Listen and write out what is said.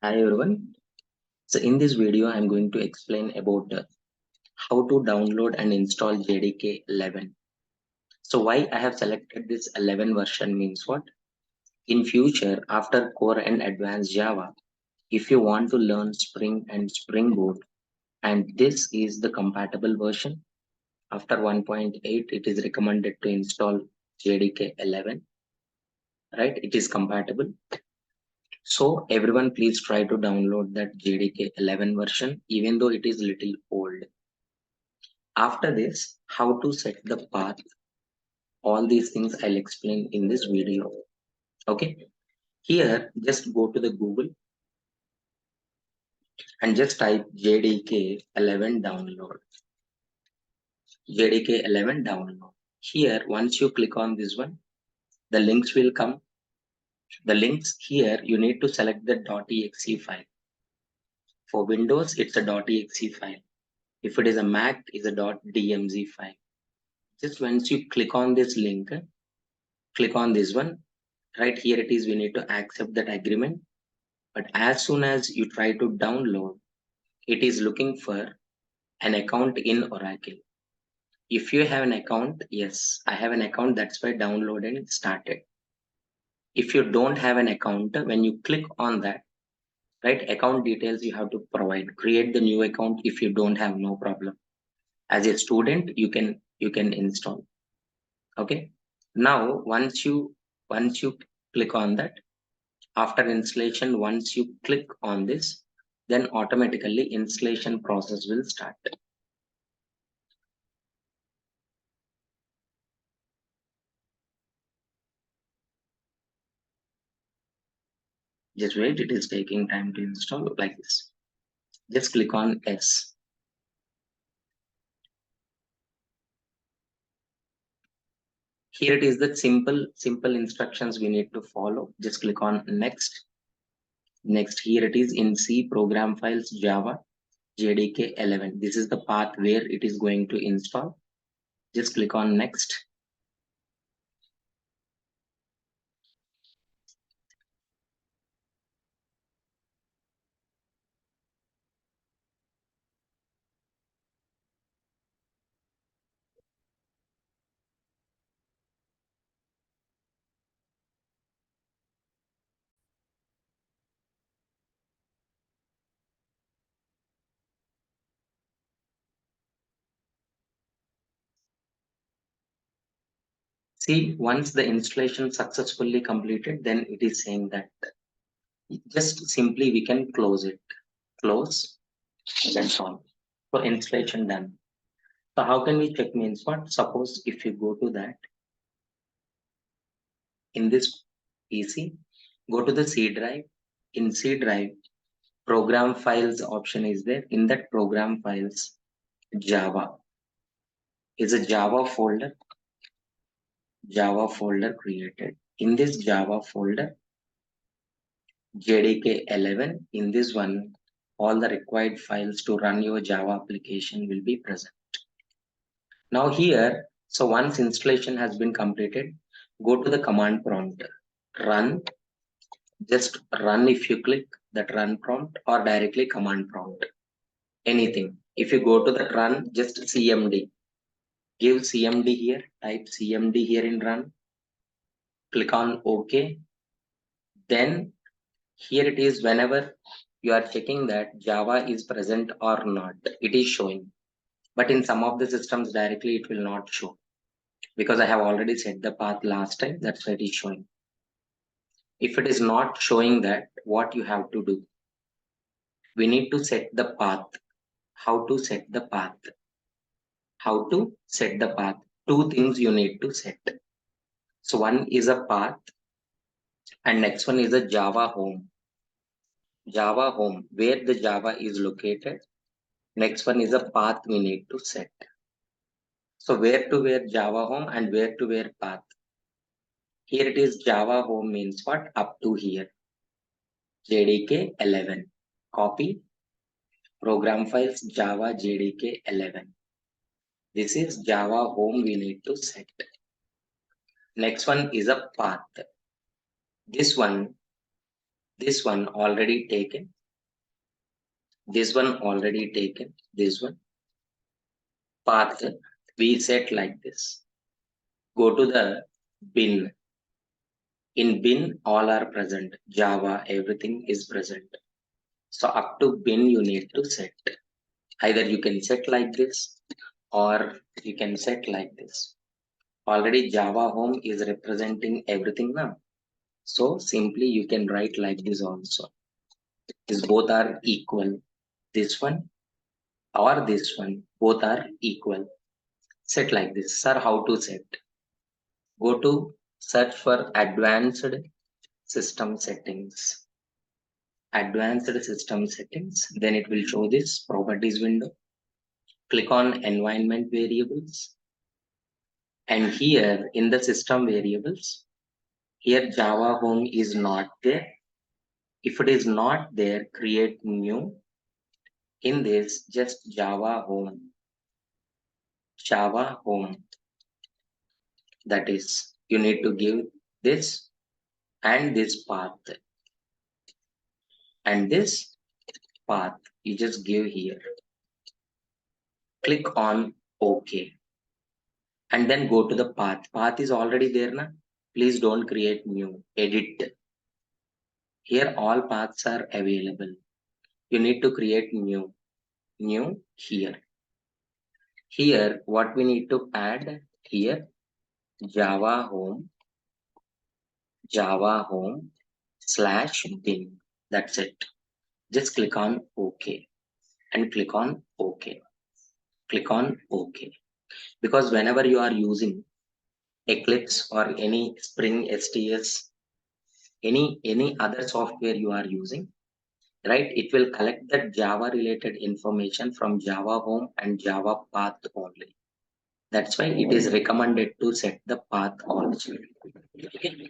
Hi everyone. So in this video, I'm going to explain about how to download and install JDK 11. So why I have selected this 11 version means what? In future, after core and advanced Java, if you want to learn Spring and Spring Boot, and this is the compatible version, after 1.8, it is recommended to install JDK 11, right? It is compatible. So everyone please try to download that JDK 11 version, even though it is little old. After this, how to set the path, all these things I'll explain in this video. Okay, here just go to the Google and just type JDK 11 download. JDK 11 download. Here, once you click on this one, the links will come. The links here, you need to select the .exe file. For Windows, it's a .exe file. If it is a Mac, it's a .dmz file. Just once you click on this link, click on this one. Right here it is, we need to accept that agreement. But as soon as you try to download, it is looking for an account in Oracle. If you have an account, yes, I have an account, that's why downloading started. If you don't have an account, when you click on that, right, account details you have to provide. Create the new account if you don't have, no problem. As a student, you can install. Okay. Now once you click on that, after installation, once you click on this, then automatically installation process will start. Just wait, it is taking time to install like this. Just click on S. Here it is the simple instructions we need to follow. Just click on next. Next, here it is in C program files Java JDK 11. This is the path where it is going to install. Just click on next. See, once the installation successfully completed, then it is saying that just simply we can close it. Close, that's all. So installation done. So how can we check means what? Suppose if you go to that, in this PC, go to the C drive. In C drive, program files option is there. In that program files, Java is a Java folder created. In this Java folder, JDK 11, in this one, all the required files to run your Java application will be present. Now here, so once installation has been completed, go to the command prompt, run, just run if you click that run prompt or directly command prompt, anything. If you go to the run, just CMD, give CMD here, type CMD here in run, click on OK. Then here it is, whenever you are checking that Java is present or not, it is showing. But in some of the systems directly it will not show because I have already set the path last time, that's why it is showing. If it is not showing that, what you have to do? We need to set the path. How to set the path? How to set the path? Two things you need to set. So one is a path and next one is a Java home. Java home, where the Java is located. Next one is a path we need to set. So where to where Java home and where to where path. Here it is Java home means what? Up to here. JDK 11. Copy. Program files Java JDK 11. This is Java home we need to set. Next one is a path. This one already taken. This one already taken. This one path we set like this. Go to the bin. In bin, all are present. Java, everything is present. So up to bin, you need to set. Either you can set like this or you can set like this. Already Java home is representing everything now. So simply you can write like this also. These both are equal. This one or this one, both are equal. Set like this. Sir, how to set? Go to search for advanced system settings. Advanced system settings. Then it will show this properties window. Click on environment variables. And here in the system variables, here Java home is not there. If it is not there, create new. In this, just Java home. Java home. That is, you need to give this and this path. And this path, you just give here. Click on OK. And then go to the path. Path is already there now. Please don't create new. Edit. Here all paths are available. You need to create new. New here. Here, what we need to add here, Java home / bin. That's it. Just click on OK and click on OK. Click on OK. Because whenever you are using Eclipse or any Spring STS, any other software you are using, right? It will collect that Java related information from Java home and Java path only. That's why it is recommended to set the path also. Okay.